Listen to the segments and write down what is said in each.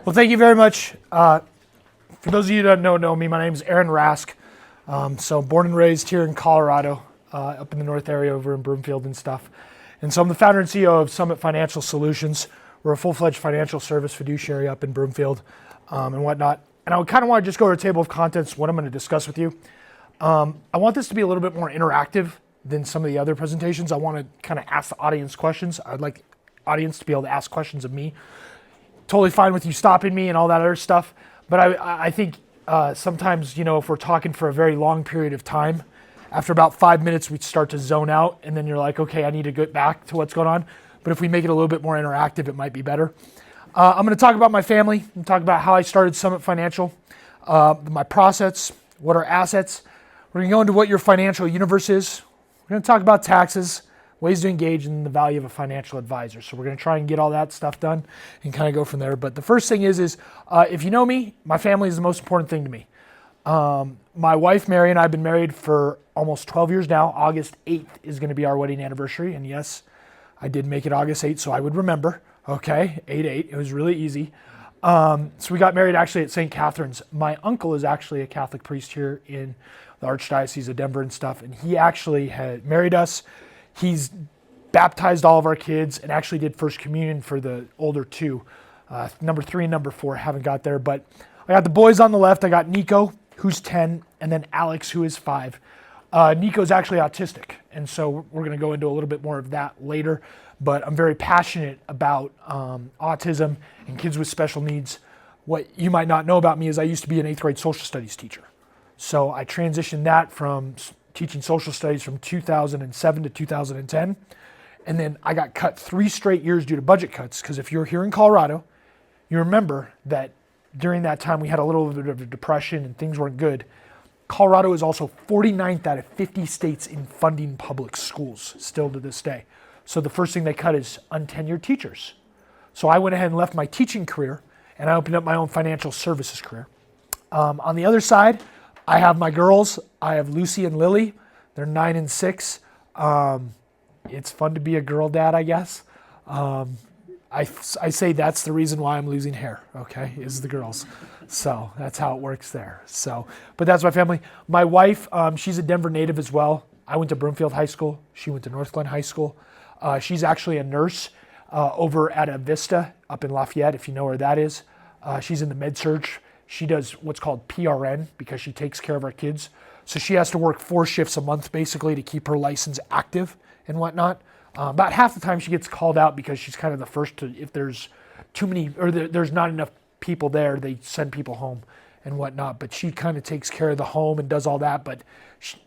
Well, thank you very much. For those of you that don't know me, my name is Aaron Rask. So born and raised here in Colorado, up in the north area over in Broomfield and stuff. And so I'm the founder and CEO of Summit Financial Solutions. We're a full-fledged financial service fiduciary up in Broomfield and whatnot. And I kind of want to just go to a table of contents, what I'm going to discuss with you. I want this to be a little bit more interactive than some of the other presentations. I want to kind of ask the audience questions. I'd like the audience to be able to ask questions of me. Totally fine with you stopping me and all that other stuff. But I think sometimes, if we're talking for a very long period of time, after about 5 minutes, we start to zone out. And then you're like, okay, I need to get back to what's going on. But if we make it a little bit more interactive, it might be better. I'm going to talk about my family and talk about how I started Summit Financial, my process, what are assets. We're going to go into what your financial universe is. We're going to talk about taxes, ways to engage, and the value of a financial advisor. So we're going to try and get all that stuff done and kind of go from there. But the first thing is if you know me, my family is the most important thing to me. My wife, Mary, and I have been married for almost 12 years now. August 8th is going to be our wedding anniversary. And yes, I did make it August 8th, so I would remember. Okay, 8-8. It was really easy. So we got married actually at St. Catherine's. My uncle is actually a Catholic priest here in the Archdiocese of Denver and stuff. And he actually had married us. He's baptized all of our kids and actually did First Communion for the older two. Number 3 and number 4 haven't got there. But I got the boys on the left. I got Nico, who's 10, and then Alex, who is 5. Nico's actually autistic. And so we're going to go into a little bit more of that later. But I'm very passionate about autism and kids with special needs. What you might not know about me is I used to be an 8th grade social studies teacher. So I transitioned that from teaching social studies from 2007 to 2010. And then I got cut 3 straight years due to budget cuts. Because if you're here in Colorado, you remember that during that time we had a little bit of a depression and things weren't good. Colorado is also 49th out of 50 states in funding public schools still to this day. So the first thing they cut is untenured teachers. So I went ahead and left my teaching career and I opened up my own financial services career. On the other side, I have my girls. I have Lucy and Lily. They're 9 and 6. It's fun to be a girl dad, I guess. I say that's the reason why I'm losing hair, okay, is the girls. So that's how it works there. But that's my family. My wife, she's a Denver native as well. I went to Broomfield High School. She went to North Glen High School. She's actually a nurse over at a Vista up in Lafayette, if you know where that is. She's in the med-surg. She does what's called PRN because she takes care of our kids. So she has to work 4 shifts a month basically to keep her license active and whatnot. About half the time she gets called out because she's kind of the first to, if there's too many or there's not enough people there, they send people home and whatnot. But she kind of takes care of the home and does all that. But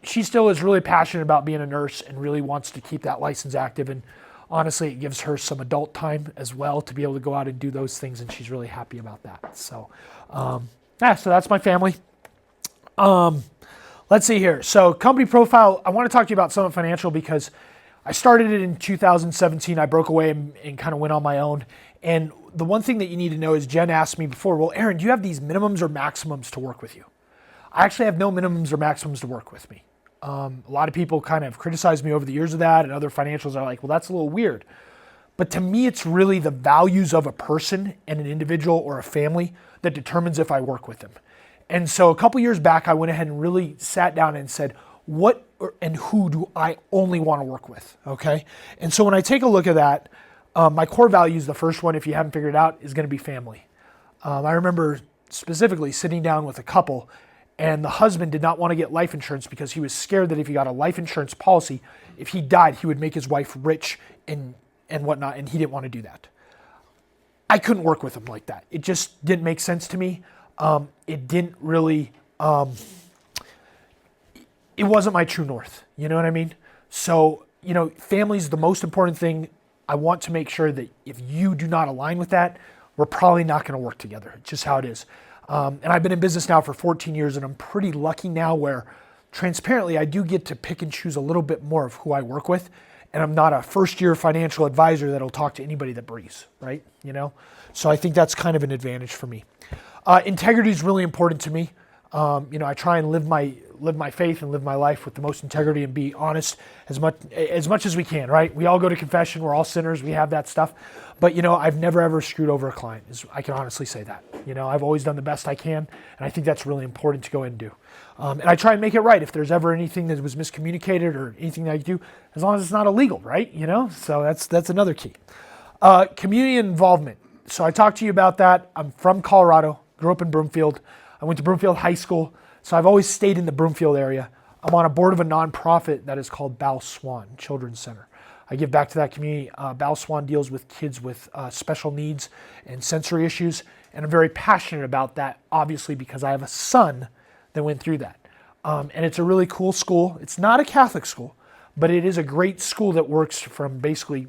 she still is really passionate about being a nurse and really wants to keep that license active. And honestly, it gives her some adult time as well to be able to go out and do those things. And she's really happy about that. So, so that's my family. Let's see here. So company profile, I want to talk to you about Summit Financial because I started it in 2017. I broke away and kind of went on my own. And the one thing that you need to know is Jen asked me before, well, Aaron, do you have these minimums or maximums to work with you? I actually have no minimums or maximums to work with me. A lot of people kind of criticized me over the years of that, and other financials are like, well, that's a little weird. But to me, it's really the values of a person and an individual or a family that determines if I work with them. And so a couple years back, I went ahead and really sat down and said, what and who do I only want to work with, okay? And so when I take a look at that, my core values, the first one, if you haven't figured it out, is going to be family. I remember specifically sitting down with a couple, and the husband did not want to get life insurance because he was scared that if he got a life insurance policy, if he died, he would make his wife rich and whatnot, and he didn't want to do that. I couldn't work with him like that. It just didn't make sense to me. It didn't really... it wasn't my true north. You know what I mean? So, family is the most important thing. I want to make sure that if you do not align with that, we're probably not going to work together. It's just how it is. And I've been in business now for 14 years, and I'm pretty lucky now where, transparently, I do get to pick and choose a little bit more of who I work with. And I'm not a first-year financial advisor that'll talk to anybody that breathes, right? So I think that's kind of an advantage for me. Integrity is really important to me. I try and live live my faith and live my life with the most integrity and be honest as much as we can, right? We all go to confession. We're all sinners. We have that stuff. But, I've never, ever screwed over a client. I can honestly say that. I've always done the best I can, and I think that's really important to go ahead and do. And I try and make it right if there's ever anything that was miscommunicated or anything that I do, as long as it's not illegal, right? So that's another key. Community involvement. So I talked to you about that. I'm from Colorado, grew up in Broomfield. I went to Broomfield High School, so I've always stayed in the Broomfield area. I'm on a board of a nonprofit that is called Bow Swan Children's Center. I give back to that community. Bow Swan deals with kids with special needs and sensory issues, and I'm very passionate about that, obviously, because I have a son that went through that. And it's a really cool school. It's not a Catholic school, but it is a great school that works from basically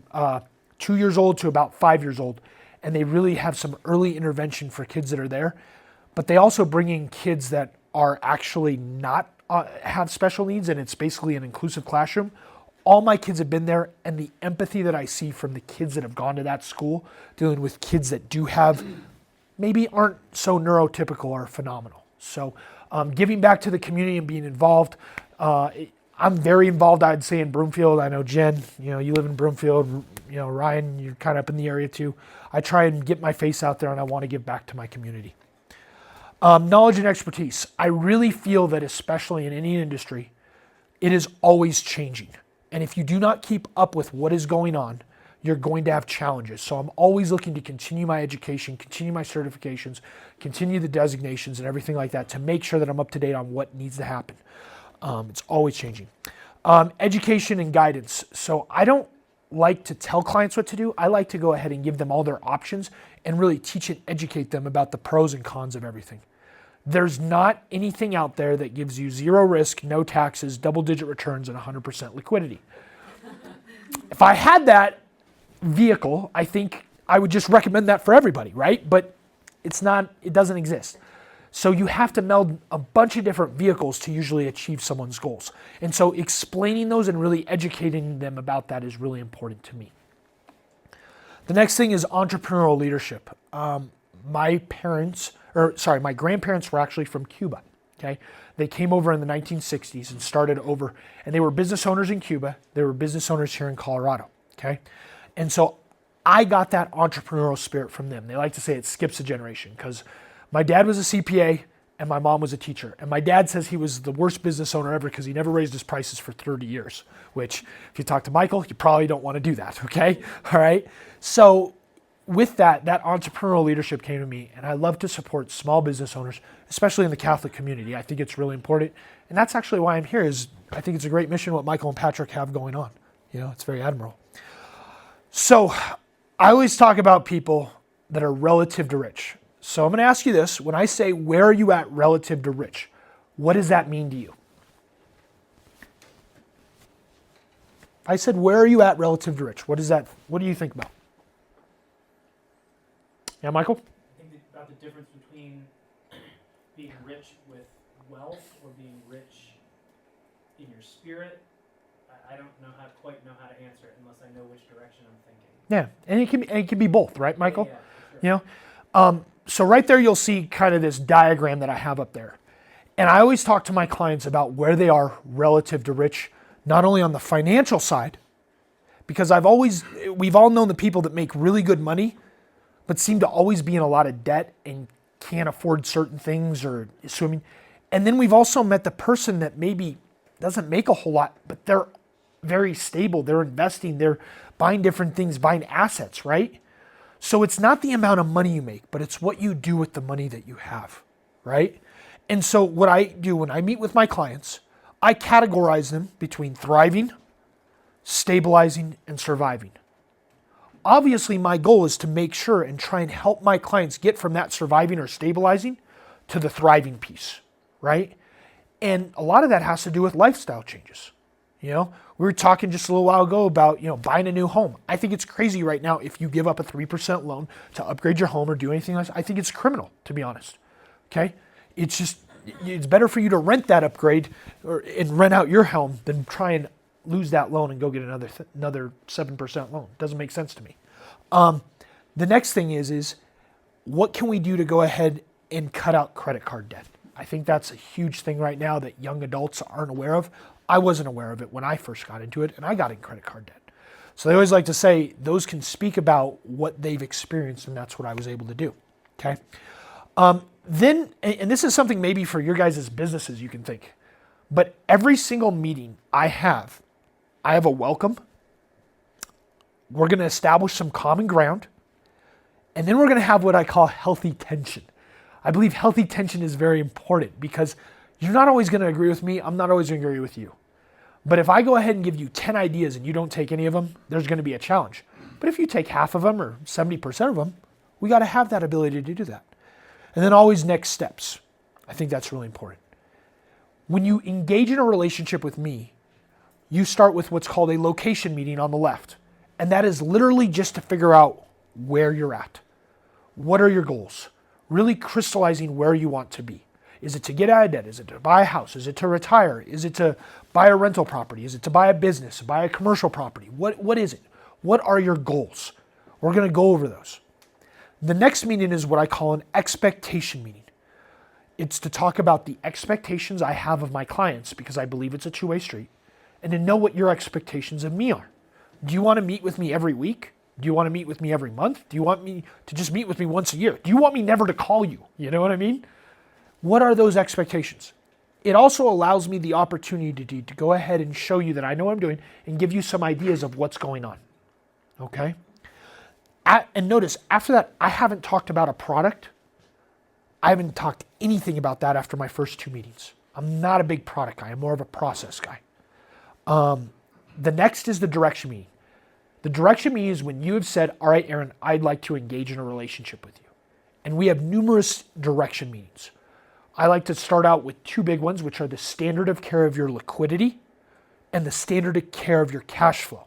2 years old to about 5 years old. And they really have some early intervention for kids that are there. But they also bring in kids that are actually not have special needs, and it's basically an inclusive classroom. All my kids have been there, and the empathy that I see from the kids that have gone to that school, dealing with kids that do have, maybe aren't so neurotypical, are phenomenal. So giving back to the community and being involved. I'm very involved, I'd say, in Broomfield. I know Jen, you live in Broomfield. Ryan, you're kind of up in the area too. I try and get my face out there, and I want to give back to my community. Knowledge and expertise. I really feel that, especially in any industry, it is always changing. And if you do not keep up with what is going on, you're going to have challenges. So I'm always looking to continue my education, continue my certifications, continue the designations and everything like that to make sure that I'm up to date on what needs to happen. It's always changing. Education and guidance. So I don't like to tell clients what to do. I like to go ahead and give them all their options and really teach and educate them about the pros and cons of everything. There's not anything out there that gives you zero risk, no taxes, double-digit returns, and 100% liquidity. If I had that vehicle, I think I would just recommend that for everybody, right? But it doesn't exist. So you have to meld a bunch of different vehicles to usually achieve someone's goals. And so explaining those and really educating them about that is really important to me. The next thing is entrepreneurial leadership. My grandparents were actually from Cuba. Okay, they came over in the 1960s and started over, and they were business owners in Cuba. They were business owners here in Colorado. Okay, and so I got that entrepreneurial spirit from them. They like to say it skips a generation because my dad was a CPA and my mom was a teacher. And my dad says he was the worst business owner ever because he never raised his prices for 30 years, which if you talk to Michael, you probably don't want to do that, okay? All right? So with that entrepreneurial leadership came to me, and I love to support small business owners, especially in the Catholic community. I think it's really important. And that's actually why I'm here is I think it's a great mission what Michael and Patrick have going on. It's very admirable. So I always talk about people that are relative to rich. So I'm going to ask you this. When I say, where are you at relative to rich? What does that mean to you? I said, where are you at relative to rich? What do you think about? Yeah, Michael? I think about the difference between being rich with wealth or being rich in your spirit. I don't quite know how to answer it unless I know which direction I'm thinking. Yeah, and it can be both, right, Michael? Yeah, for sure. So right there, you'll see kind of this diagram that I have up there. And I always talk to my clients about where they are relative to rich, not only on the financial side, because we've all known the people that make really good money, but seem to always be in a lot of debt and can't afford certain things or swimming. And then we've also met the person that maybe doesn't make a whole lot, but they're very stable. They're investing, they're buying different things, buying assets, right? So it's not the amount of money you make, but it's what you do with the money that you have, right? And so what I do when I meet with my clients, I categorize them between thriving, stabilizing, and surviving. Obviously, my goal is to make sure and try and help my clients get from that surviving or stabilizing to the thriving piece, right? And a lot of that has to do with lifestyle changes. We were talking just a little while ago about, buying a new home. I think it's crazy right now if you give up a 3% loan to upgrade your home or do anything else. I think it's criminal, to be honest. Okay? It's better for you to rent that upgrade and rent out your home than try and lose that loan and go get another 7% loan. Doesn't make sense to me. The next thing is what can we do to go ahead and cut out credit card debt? I think that's a huge thing right now that young adults aren't aware of. I wasn't aware of it when I first got into it, and I got in credit card debt. So they always like to say those can speak about what they've experienced, and that's what I was able to do. Okay. Then, and this is something maybe for your guys' businesses you can think, but every single meeting I have a welcome. We're going to establish some common ground, and then we're going to have what I call healthy tension. I believe healthy tension is very important because you're not always going to agree with me. I'm not always going to agree with you. But if I go ahead and give you 10 ideas and you don't take any of them, there's going to be a challenge. But if you take half of them or 70% of them, we got to have that ability to do that. And then always next steps. I think that's really important. When you engage in a relationship with me, you start with what's called a location meeting on the left. And that is literally just to figure out where you're at. What are your goals? Really crystallizing where you want to be. Is it to get out of debt? Is it to buy a house? Is it to retire? Is it to buy a rental property? Is it to buy a business, buy a commercial property? What is it? What are your goals? We're going to go over those. The next meeting is what I call an expectation meeting. It's to talk about the expectations I have of my clients because I believe it's a two-way street and to know what your expectations of me are. Do you want to meet with me every week? Do you want to meet with me every month? Do you want me to just meet with me once a year? Do you want me never to call you? You know what I mean? What are those expectations? It also allows me the opportunity to go ahead and show you that I know what I'm doing and give you some ideas of what's going on. Okay? And notice, after that, I haven't talked about a product. I haven't talked anything about that after my first two meetings. I'm not a big product guy. I'm more of a process guy. The next is the direction meeting. The direction meeting is when you have said, all right, Aaron, I'd like to engage in a relationship with you. And we have numerous direction meetings. I like to start out with two big ones, which are the standard of care of your liquidity and the standard of care of your cash flow.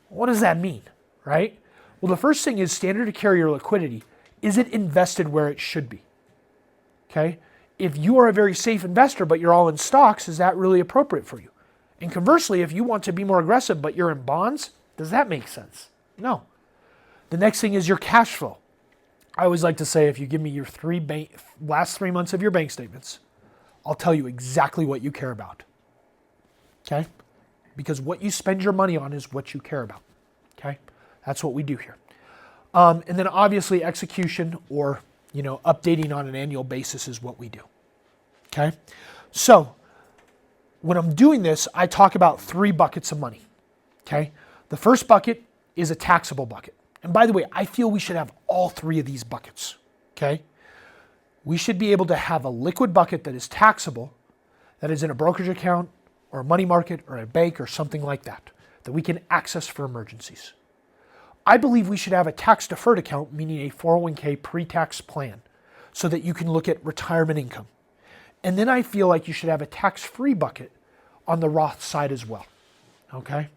What does that mean, right? Well, the first thing is standard of care of your liquidity. Is it invested where it should be? Okay? If you are a very safe investor, but you're all in stocks, is that really appropriate for you? And conversely, if you want to be more aggressive, but you're in bonds, does that make sense? No. The next thing is your cash flow. I always like to say, if you give me your last 3 months of your bank statements, I'll tell you exactly what you care about. Okay? Because what you spend your money on is what you care about. Okay? That's what we do here. And then obviously execution or, updating on an annual basis is what we do. Okay? So, when I'm doing this, I talk about 3 buckets of money. Okay? The first bucket is a taxable bucket. And by the way, I feel we should have all 3 of these buckets. Okay? We should be able to have a liquid bucket that is taxable, that is in a brokerage account or a money market or a bank or something like that we can access for emergencies. I believe we should have a tax-deferred account, meaning a 401k pre-tax plan, so that you can look at retirement income. And then I feel like you should have a tax-free bucket on the Roth side as well. Okay?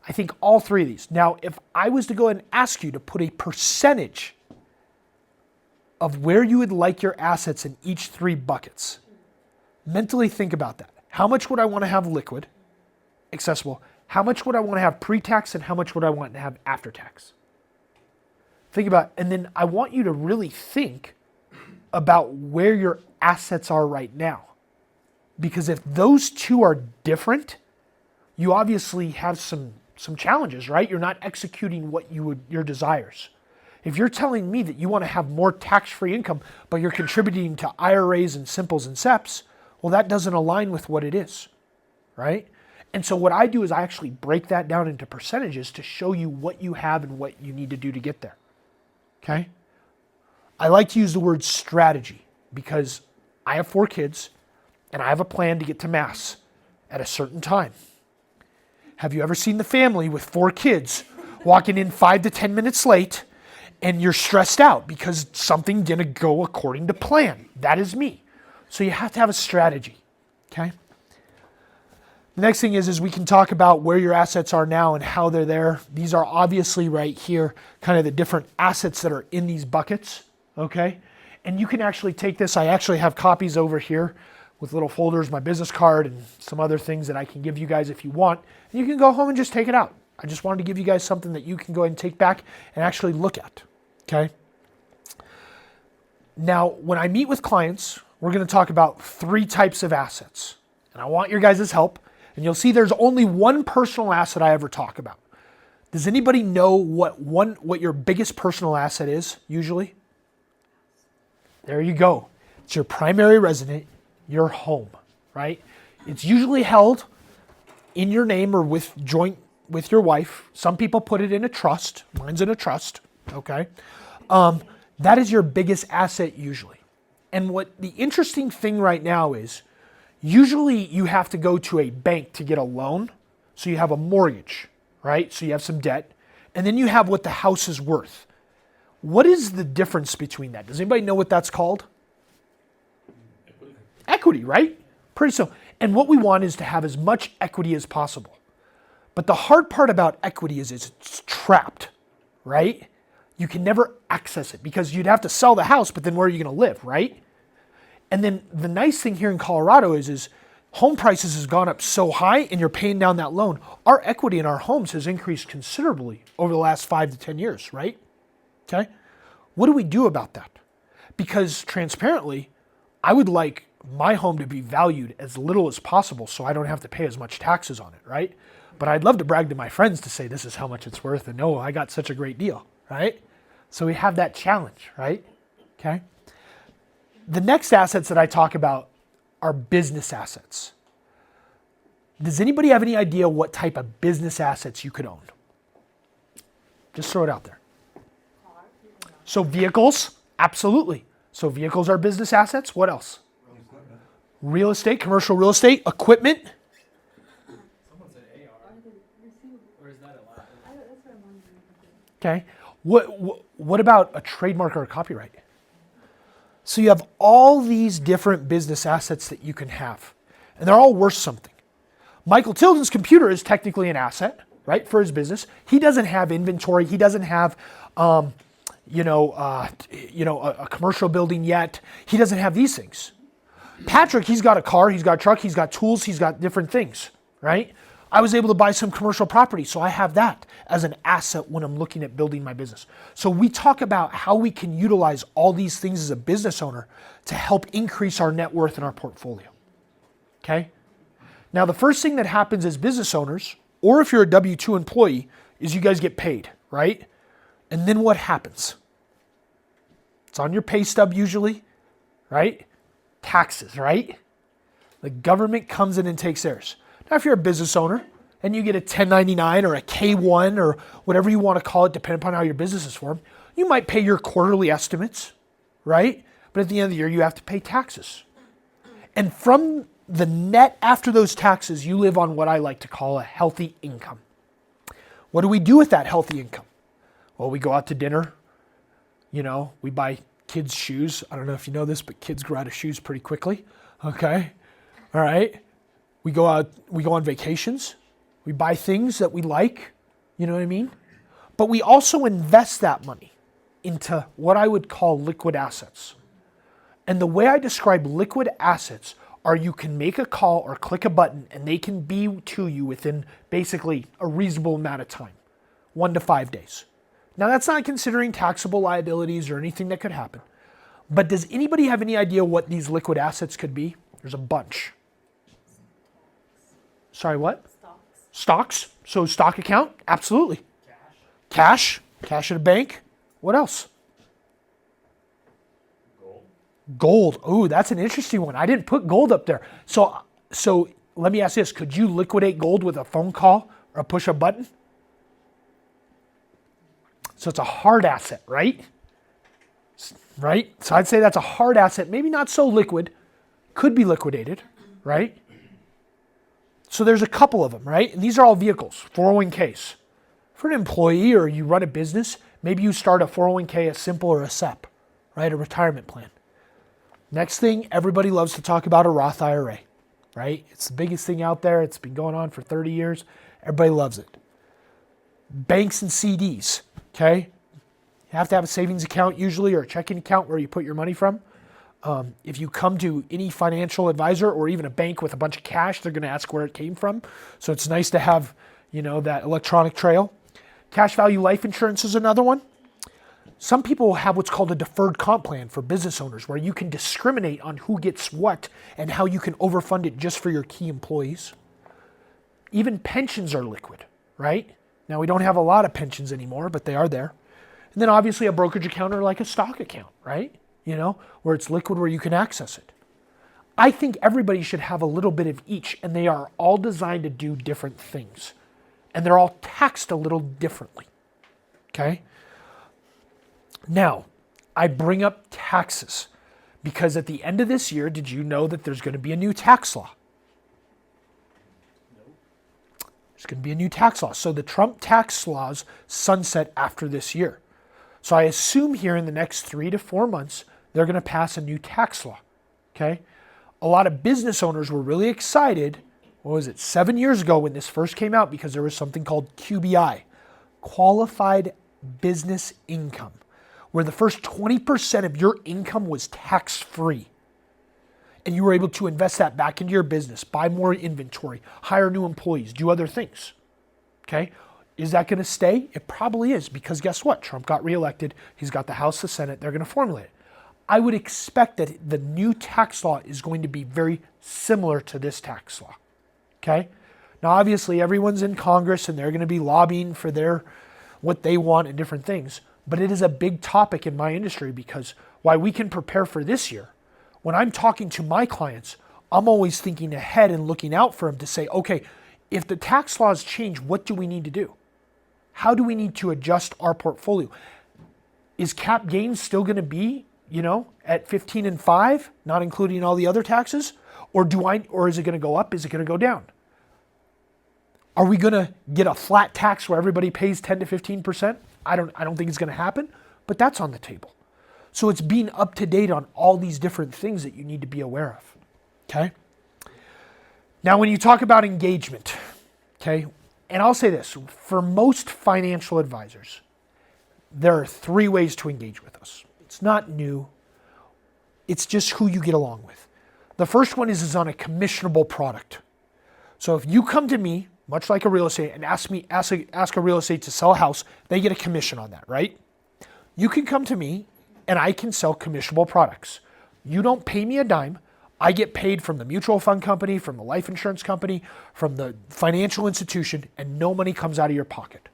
I think all 3 of these. Now, if I was to go ahead and ask you to put a percentage of where you would like your assets in each 3 buckets, mentally think about that. How much would I want to have liquid, accessible? How much would I want to have pre-tax and how much would I want to have after tax? Think about it. And then I want you to really think about where your assets are right now. Because if those 2 are different, you obviously have some challenges, right? You're not executing your desires. If you're telling me that you want to have more tax-free income, but you're contributing to IRAs and simples and SEPs, well, that doesn't align with what it is, right? And so what I do is I actually break that down into percentages to show you what you have and what you need to do to get there, okay? I like to use the word strategy because I have 4 kids and I have a plan to get to Mass at a certain time. Have you ever seen the family with 4 kids walking in 5 to 10 minutes late and you're stressed out because something didn't go according to plan? That is me. So you have to have a strategy, okay? The next thing is we can talk about where your assets are now and how they're there. These are obviously right here, kind of the different assets that are in these buckets, okay? And you can actually take this. I actually have copies over here with little folders, my business card, and some other things that I can give you guys if you want. And you can go home and just take it out. I just wanted to give you guys something that you can go ahead and take back and actually look at, okay? Now, when I meet with clients, we're going to talk about 3 types of assets. And I want your guys' help. And you'll see there's only one personal asset I ever talk about. Does anybody know what your biggest personal asset is usually? There you go. It's your primary residence, your home, right? It's usually held in your name or joint with your wife. Some people put it in a trust. Mine's in a trust, okay? That is your biggest asset usually. And what the interesting thing right now is, usually you have to go to a bank to get a loan. So you have a mortgage, right? So you have some debt. And then you have what the house is worth. What is the difference between that? Does anybody know what that's called? Equity, right? Pretty simple. And what we want is to have as much equity as possible. But the hard part about equity is it's trapped, right? You can never access it because you'd have to sell the house, but then where are you going to live, right? And then the nice thing here in Colorado is home prices has gone up so high and you're paying down that loan. Our equity in our homes has increased considerably over the last 5 to 10 years, right? Okay. What do we do about that? Because transparently, I would like my home to be valued as little as possible so I don't have to pay as much taxes on it, right? But I'd love to brag to my friends to say this is how much it's worth and no, I got such a great deal, right? So we have that challenge, right? Okay. The next assets that I talk about are business assets. Does anybody have any idea what type of business assets you could own? Just throw it out there. So vehicles, absolutely. So vehicles are business assets. What else? Real estate, commercial real estate, equipment. Someone said AR. Or is that a lot? Okay. What about a trademark or a copyright? So you have all these different business assets that you can have, and they're all worth something. Michael Tilden's computer is technically an asset, right, for his business. He doesn't have inventory. He doesn't have, a commercial building yet. He doesn't have these things. Patrick, he's got a car, he's got a truck, he's got tools, he's got different things, right? I was able to buy some commercial property, so I have that as an asset when I'm looking at building my business. So we talk about how we can utilize all these things as a business owner to help increase our net worth in our portfolio, okay? Now, the first thing that happens as business owners, or if you're a W-2 employee, is you guys get paid, right? And then what happens? It's on your pay stub usually, right? Taxes, right? The government comes in and takes theirs. Now, if you're a business owner and you get a 1099 or a K1 or whatever you want to call it, depending upon how your business is formed, you might pay your quarterly estimates, right? But at the end of the year, you have to pay taxes. And from the net after those taxes, you live on what I like to call a healthy income. What do we do with that healthy income? Well, we go out to dinner. We buy kids' shoes. I don't know if you know this, but kids grow out of shoes pretty quickly. Okay. All right. We go out, we go on vacations. We buy things that we like. You know what I mean? But we also invest that money into what I would call liquid assets. And the way I describe liquid assets are you can make a call or click a button and they can be to you within basically a reasonable amount of time, 1 to 5 days. Now, that's not considering taxable liabilities or anything that could happen. But does anybody have any idea what these liquid assets could be? There's a bunch. Sorry, what? Stocks. So stock account? Absolutely. Cash at a bank. What else? Gold. Oh, that's an interesting one. I didn't put gold up there. So let me ask this. Could you liquidate gold with a phone call or push a button? So it's a hard asset, right? Right? So I'd say that's a hard asset, maybe not so liquid, could be liquidated, right? So there's a couple of them, right? And these are all vehicles, 401ks. For an employee or you run a business, maybe you start a 401k, a simple or a SEP, right? A retirement plan. Next thing, everybody loves to talk about a Roth IRA, right? It's the biggest thing out there. It's been going on for 30 years. Everybody loves it. Banks and CDs, okay? You have to have a savings account usually or a checking account where you put your money from. If you come to any financial advisor or even a bank with a bunch of cash, they're going to ask where it came from. So it's nice to have, that electronic trail. Cash value life insurance is another one. Some people have what's called a deferred comp plan for business owners, where you can discriminate on who gets what and how you can overfund it just for your key employees. Even pensions are liquid, right? Now, we don't have a lot of pensions anymore, but they are there. And then obviously a brokerage account or like a stock account, right? Where it's liquid, where you can access it. I think everybody should have a little bit of each, and they are all designed to do different things. And they're all taxed a little differently, okay? Now, I bring up taxes because at the end of this year, did you know that there's going to be a new tax law? There's going to be a new tax law. So the Trump tax laws sunset after this year. So I assume here in the next 3 to 4 months, they're going to pass a new tax law, okay? A lot of business owners were really excited, 7 years ago when this first came out, because there was something called QBI, Qualified Business Income, where the first 20% of your income was tax-free. And you were able to invest that back into your business, buy more inventory, hire new employees, do other things, okay? Is that going to stay? It probably is, because guess what? Trump got reelected. He's got the House, the Senate. They're going to formulate it. I would expect that the new tax law is going to be very similar to this tax law, okay? Now, obviously, everyone's in Congress, and they're going to be lobbying for what they want and different things. But it is a big topic in my industry, because while we can prepare for this year, when I'm talking to my clients, I'm always thinking ahead and looking out for them to say, okay, if the tax laws change, what do we need to do? How do we need to adjust our portfolio? Is cap gains still going to be, at 15 and 5, not including all the other taxes? Or is it going to go up? Is it going to go down? Are we going to get a flat tax where everybody pays 10 to 15%? I don't think it's going to happen, but that's on the table. So it's being up to date on all these different things that you need to be aware of, okay? Now, when you talk about engagement, okay, and I'll say this, for most financial advisors, there are 3 ways to engage with us. It's not new. It's just who you get along with. The first one is on a commissionable product. So if you come to me, much like a real estate, and ask a real estate to sell a house, they get a commission on that, right? You can come to me and I can sell commissionable products. You don't pay me a dime. I get paid from the mutual fund company, from the life insurance company, from the financial institution, and no money comes out of your pocket.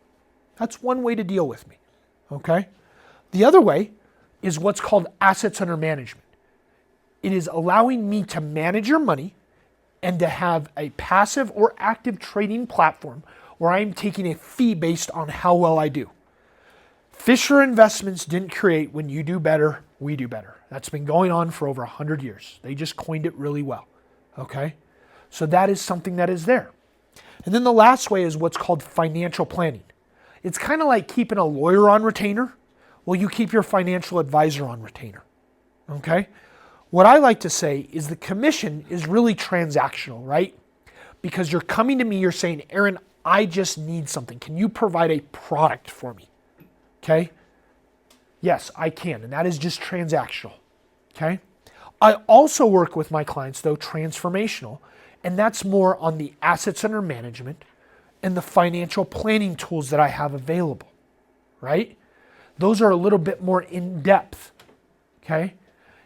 That's one way to deal with me, okay? The other way is what's called assets under management. It is allowing me to manage your money and to have a passive or active trading platform where I'm taking a fee based on how well I do. Fisher Investments didn't create when you do better, we do better. That's been going on for over 100 years. They just coined it really well, okay? So that is something that is there. And then the last way is what's called financial planning. It's kind of like keeping a lawyer on retainer. Well, you keep your financial advisor on retainer, okay? What I like to say is the commission is really transactional, right? Because you're coming to me, you're saying, Aaron, I just need something. Can you provide a product for me? Okay? Yes, I can, and that is just transactional, okay? I also work with my clients, though, transformational, and that's more on the assets under management and the financial planning tools that I have available, right? Those are a little bit more in-depth, okay?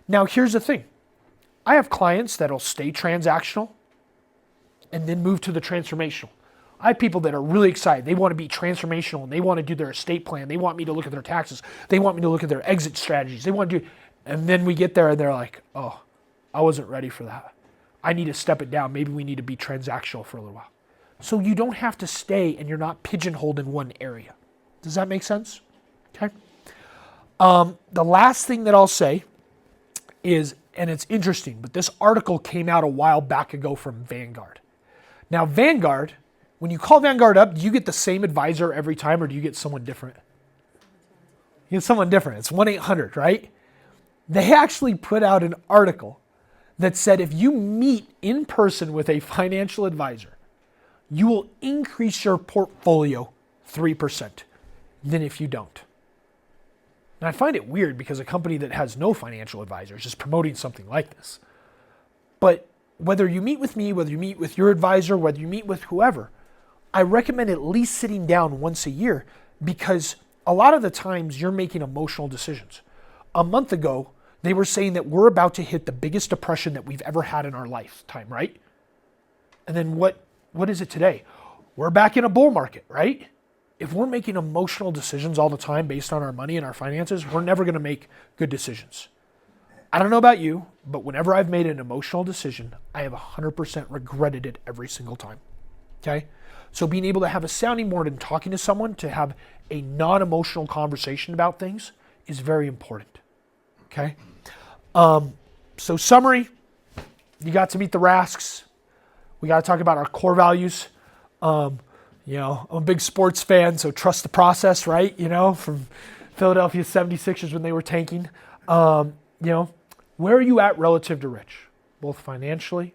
Now, here's the thing. I have clients that'll stay transactional and then move to the transformational. I have people that are really excited. They want to be transformational and they want to do their estate plan. They want me to look at their taxes. They want me to look at their exit strategies. They want to do, and then we get there and they're like, oh, I wasn't ready for that. I need to step it down. Maybe we need to be transactional for a little while. So you don't have to stay and you're not pigeonholed in one area. Does that make sense? Okay. The last thing that I'll say is, and it's interesting, but this article came out a while back ago from Vanguard. Now, Vanguard, when you call Vanguard up, do you get the same advisor every time or do you get someone different? You get someone different. It's 1-800, right? They actually put out an article that said if you meet in person with a financial advisor, you will increase your portfolio 3% than if you don't. And I find it weird because a company that has no financial advisors is promoting something like this. But whether you meet with me, whether you meet with your advisor, whether you meet with whoever, I recommend at least sitting down once a year because a lot of the times you're making emotional decisions. A month ago, they were saying that we're about to hit the biggest depression that we've ever had in our lifetime, right? And then what is it today? We're back in a bull market, right? If we're making emotional decisions all the time based on our money and our finances, we're never going to make good decisions. I don't know about you, but whenever I've made an emotional decision, I have 100% regretted it every single time. Okay? So being able to have a sounding board and talking to someone to have a non-emotional conversation about things is very important. Okay? So summary, you got to meet the Rasks. We got to talk about our core values. I'm a big sports fan, so trust the process, right? From Philadelphia 76ers when they were tanking. Where are you at relative to Rich? Both financially,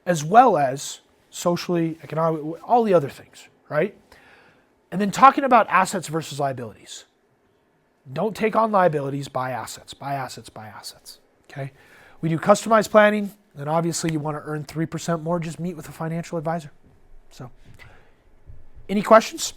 as well as socially, economically, all the other things, right? And then talking about assets versus liabilities. Don't take on liabilities, buy assets, buy assets, buy assets, okay? We do customized planning, and obviously you want to earn 3% more, just meet with a financial advisor. So, any questions?